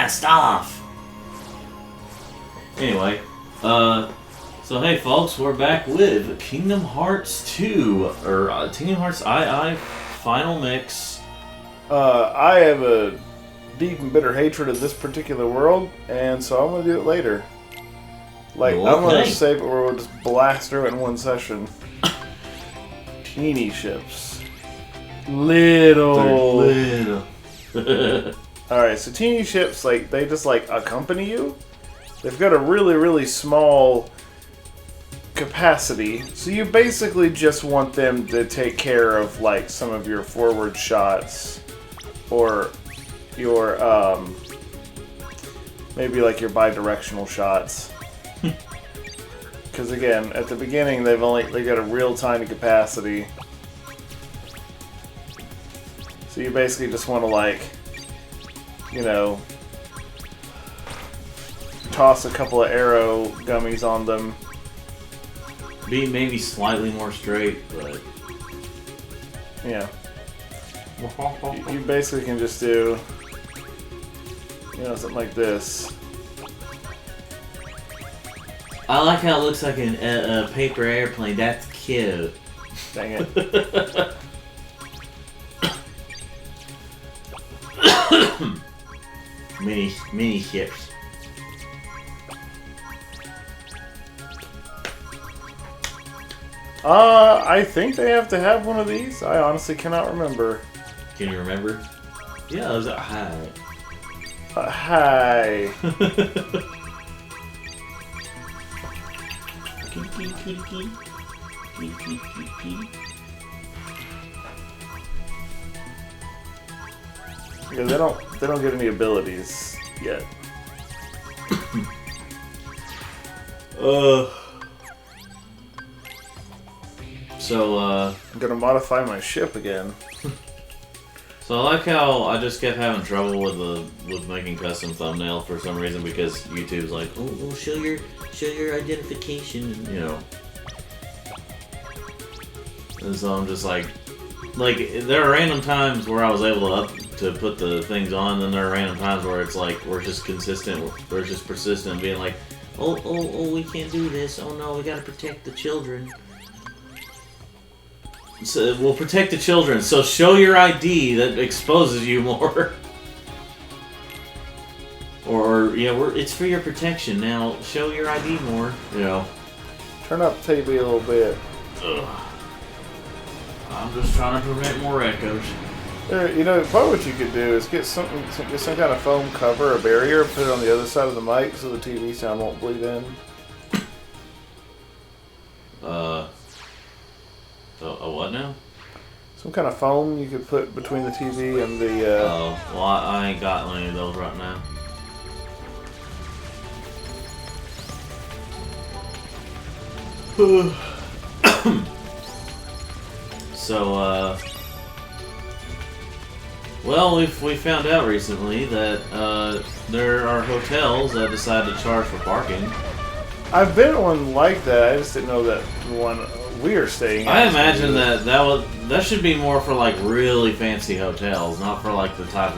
blast off. Anyway, so hey folks, we're back with Kingdom Hearts 2, or Kingdom Hearts II Final Mix. I have a deep and bitter hatred of this particular world, and so I'm going to do it later. Like, Okay. I'm going to save it where we'll just blast through it in one session. Teeny ships. Little. Alright, so teeny ships, like, they just, like, accompany you. They've got a really, really small capacity, so you basically just want them to take care of, like, some of your forward shots, or your, maybe, like, your bi-directional shots. Because, again, at the beginning, they got a real tiny capacity. So you basically just want to, like, you know, toss a couple of arrow gummies on them. Be maybe slightly more straight, but... Yeah. You basically can just do, you know, something like this. I like how it looks like a paper airplane. That's cute. Dang it. mini ships. I think they have to have one of these. I honestly cannot remember. Can you remember? Yeah, it was a high. Hi. Because they don't get any abilities yet. So, I'm gonna modify my ship again. So I like how I just kept having trouble with making custom thumbnail for some reason, because YouTube's like, oh, show your identification, you know. And so I'm just like there are random times where I was able to put the things on, then there are random times where it's like we're just consistent, we're just persistent, being like, oh, we can't do this. Oh no, we gotta protect the children. So we'll protect the children. So show your ID that exposes you more. or yeah, it's for your protection. Now show your ID more. You know. Turn up the TV a little bit. Ugh. I'm just trying to prevent more echoes. You know, probably what you could do is get some kind of foam cover, a barrier, put it on the other side of the mic so the TV sound won't bleed in. A what now? Some kind of foam you could put between the TV and the... Oh, well, I ain't got any of those right now. So, well, we found out recently that there are hotels that decide to charge for parking. I've been at one like that. I just didn't know that the one we are staying at. I imagine that should be more for like really fancy hotels, not for like the type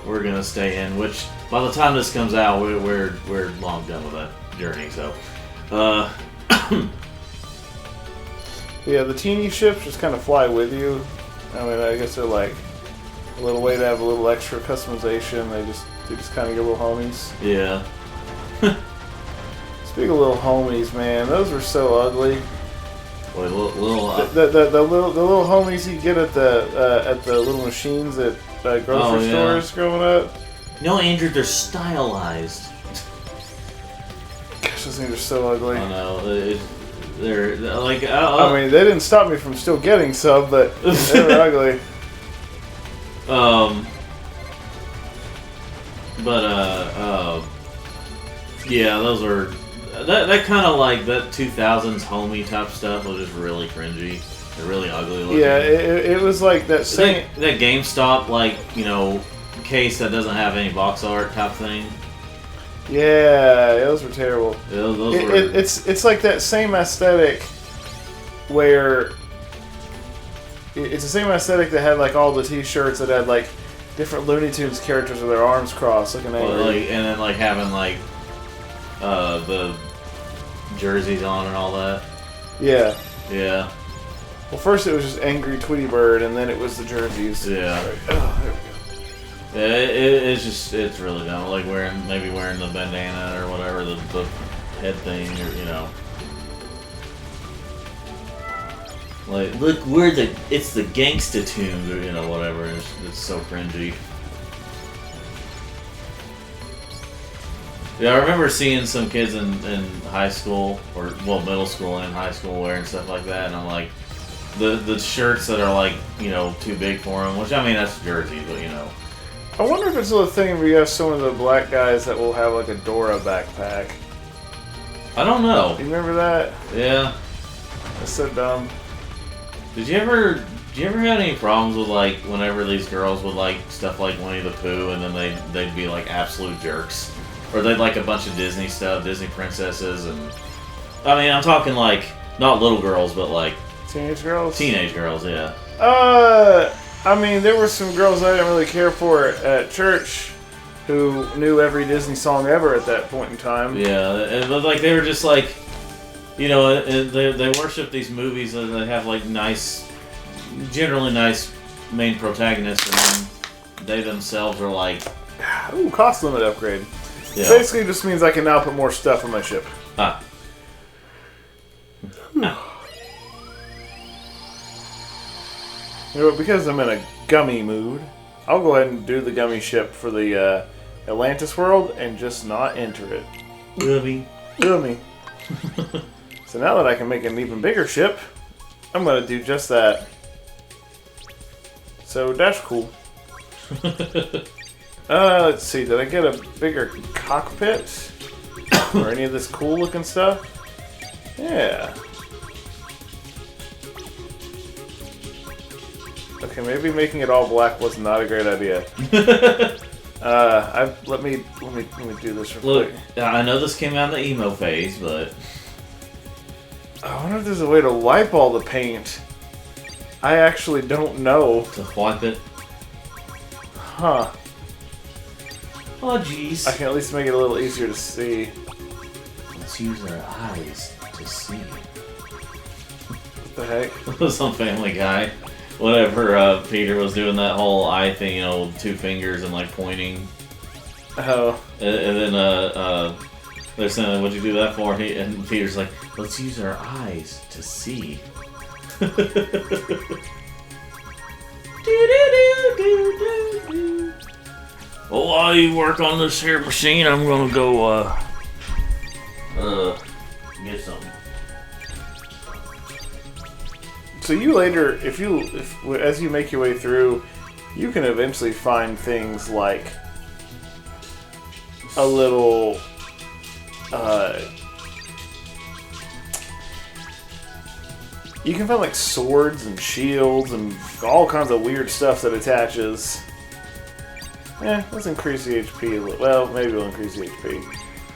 we're gonna stay in. Which by the time this comes out, we're long done with that journey. So, yeah, the teeny ships just kind of fly with you. I mean, I guess they're like a little way to have a little extra customization. They just kind of get little homies. Yeah. Speaking of little homies, man, those were so ugly. Boy, the little homies you get at the little machines at grocery stores growing up. No, Andrew, they're stylized. Gosh, those things are so ugly. I know. They're like. I mean, they didn't stop me from still getting some, but they were ugly. Yeah, those are. That kind of like that 2000s homey type stuff was just really cringy. They're really ugly looking. Yeah, it was like that same... That GameStop, like, you know, case that doesn't have any box art type thing. Yeah, those were terrible. Yeah, those were... It's like that same aesthetic where... It's the same aesthetic that had like all the t-shirts that had like different Looney Tunes characters with their arms crossed, looking angry. Well, and then having the jerseys on and all that. Yeah. Yeah. Well, first it was just angry Tweety Bird, and then it was the jerseys. Yeah. Oh, there we go. Yeah, it's really dumb. Like maybe wearing the bandana or whatever, the head thing, or Like, look, it's the gangsta tunes, or whatever. It's so cringy. Yeah, I remember seeing some kids in high school, or middle school and high school wearing stuff like that, and I'm like, the shirts that are like, too big for them. Which, I mean, that's jersey, but I wonder if it's a thing where you have some of the black guys that will have like a Dora backpack. I don't know. You remember that? Yeah. That's so dumb. Did you ever have any problems with like whenever these girls would like stuff like Winnie the Pooh, and then they'd be like absolute jerks, or they'd like a bunch of Disney stuff, Disney princesses, and I mean I'm talking like not little girls, but like teenage girls. Teenage girls, yeah. I mean there were some girls I didn't really care for at church who knew every Disney song ever at that point in time. Yeah, but like they were just like. They worship these movies and they have like generally nice main protagonists, and then they themselves are like, ooh, cost limit upgrade. Yeah. Basically, just means I can now put more stuff on my ship. Ah. Because I'm in a gummy mood, I'll go ahead and do the gummy ship for the Atlantis world and just not enter it. Gummy. So now that I can make an even bigger ship, I'm going to do just that. So that's cool. Let's see, did I get a bigger cockpit? Or any of this cool looking stuff? Yeah. Okay, maybe making it all black was not a great idea. Let me do this real quick. Look, I know this came out in the emo phase, but I wonder if there's a way to wipe all the paint. I actually don't know. to wipe it. Huh. Oh jeez. I can at least make it a little easier to see. Let's use our eyes to see. What the heck? Some Family Guy. Whatever, Peter was doing that whole eye thing, two fingers and like pointing. Oh. And then they're saying, "What'd you do that for?" And Peter's like, "Let's use our eyes to see." Well, while you work on this here machine, I'm gonna go get something. So you later, as you make your way through, you can eventually find things like a little, you can find like swords and shields and all kinds of weird stuff that attaches. Let's increase the HP a little. Well, maybe we'll increase the HP.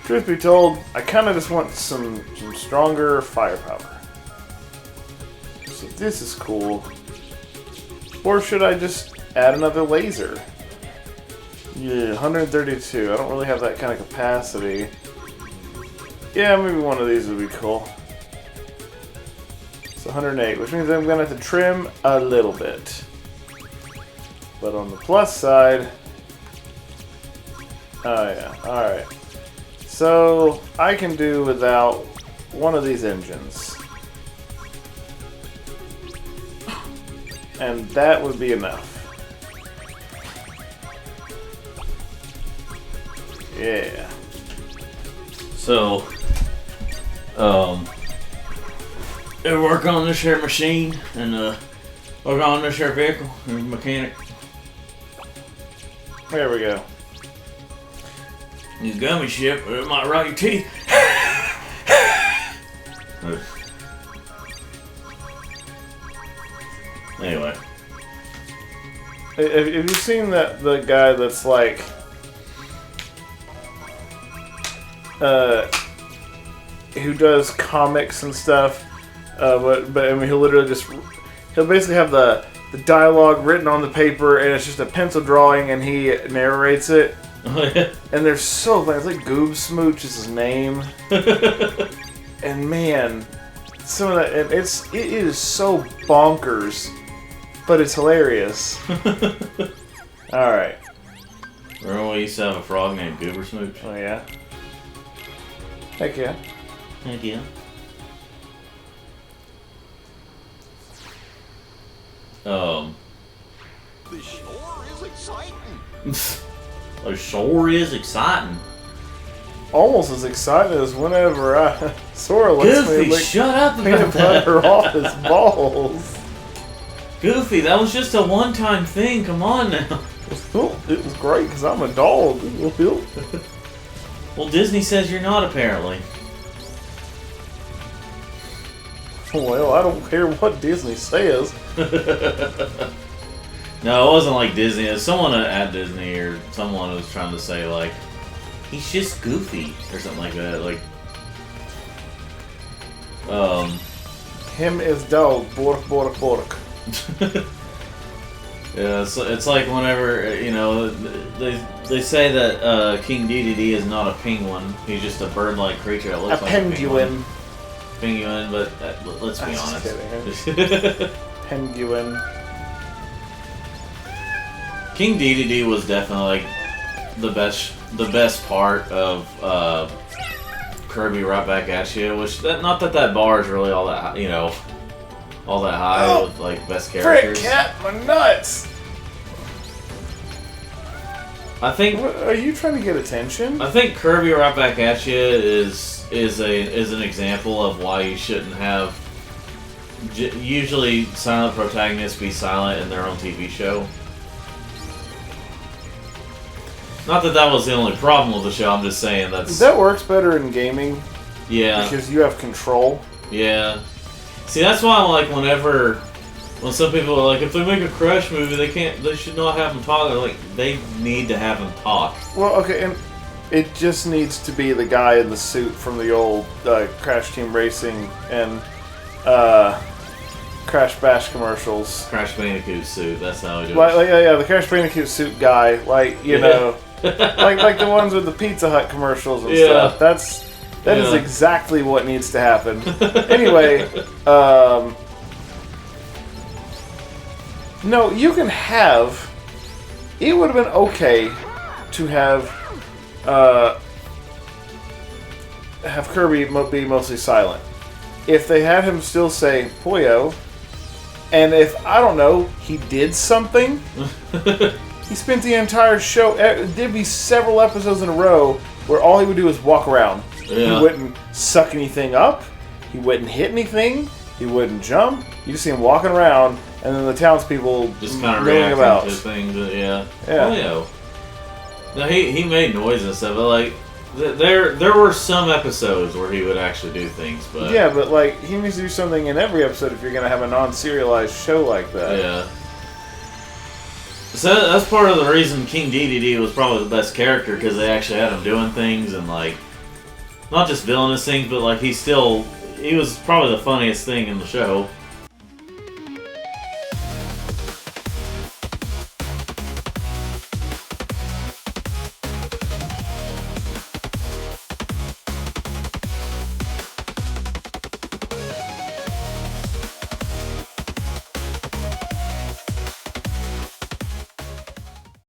Truth be told, I kind of just want some stronger firepower. So this is cool. Or should I just add another laser? Yeah, 132. I don't really have that kind of capacity. Yeah, maybe one of these would be cool. It's 108, which means I'm going to have to trim a little bit. But on the plus side... Oh yeah, alright. So, I can do without one of these engines. And that would be enough. Yeah. So, work on this here machine and work on this here vehicle and mechanic. There we go. These gummy ship, it might rot your teeth. Anyway. Have you seen the guy that's like, who does comics and stuff, but I mean he'll literally just, he'll basically have the dialogue written on the paper, and it's just a pencil drawing, and he narrates it. Oh, yeah. And they're so funny. It's like Goob Smooch is his name. And man, some of that, and it is so bonkers, but it's hilarious. Alright. Remember we used to have a frog named Goober Smooch? Oh yeah? Heck yeah. Heck yeah. The shore is exciting. It sure is exciting. Almost as excited as whenever Sora lets me Goofy, lick shut up peanut about that. butter off his balls. Goofy, that was just a one-time thing. Come on now. It was great because I'm a dog. Well, Disney says you're not, apparently. Well, I don't care what Disney says. No, it wasn't like Disney. It was someone at Disney or someone was trying to say, like, he's just goofy or something like that. Like, Him is dog. Bork, bork, bork. yeah, it's like whenever, you know, they say that King Dedede is not a penguin. He's just a bird-like creature that looks A like penguin. a penguin. But let's be I'm just honest. Penguin. King Dedede was definitely like the best part of Kirby Right Back at You, which not that bar is really all that, you know, all that high with like best characters. Frick, cat, my nuts! I think. Are you trying to get attention? I think Kirby Right Back at You is an example of why you shouldn't have usually silent protagonists be silent in their own TV show. Not that was the only problem with the show. I'm just saying that works better in gaming. Yeah. Because you have control. Yeah. See, that's why I'm like, when some people are like, if they make a Crash movie, they should not have them talk. Like, they need to have them talk. Well, okay, and it just needs to be the guy in the suit from the old Crash Team Racing and Crash Bash commercials. Crash Bandicoot suit. That's how it goes. Yeah, the Crash Bandicoot suit guy, you know, like the ones with the Pizza Hut commercials and stuff. That is exactly what needs to happen. Anyway, no, you can have. It would have been okay to have Kirby be mostly silent if they had him still say "Poyo," and if I don't know, he did something. He spent the entire show. There'd be several episodes in a row where all he would do is walk around. Yeah. He wouldn't suck anything up. He wouldn't hit anything. He wouldn't jump. You just see him walking around, and then the townspeople just kind of milling reacting about. to things. Yeah. Yeah. No, he made noise and stuff, but like there were some episodes where he would actually do things, but Yeah, but like he needs to do something in every episode if you're gonna have a non-serialized show like that. yeah. So that's part of the reason King Dedede was probably the best character, because they actually had him doing things and like not just villainous things, but like he was probably the funniest thing in the show.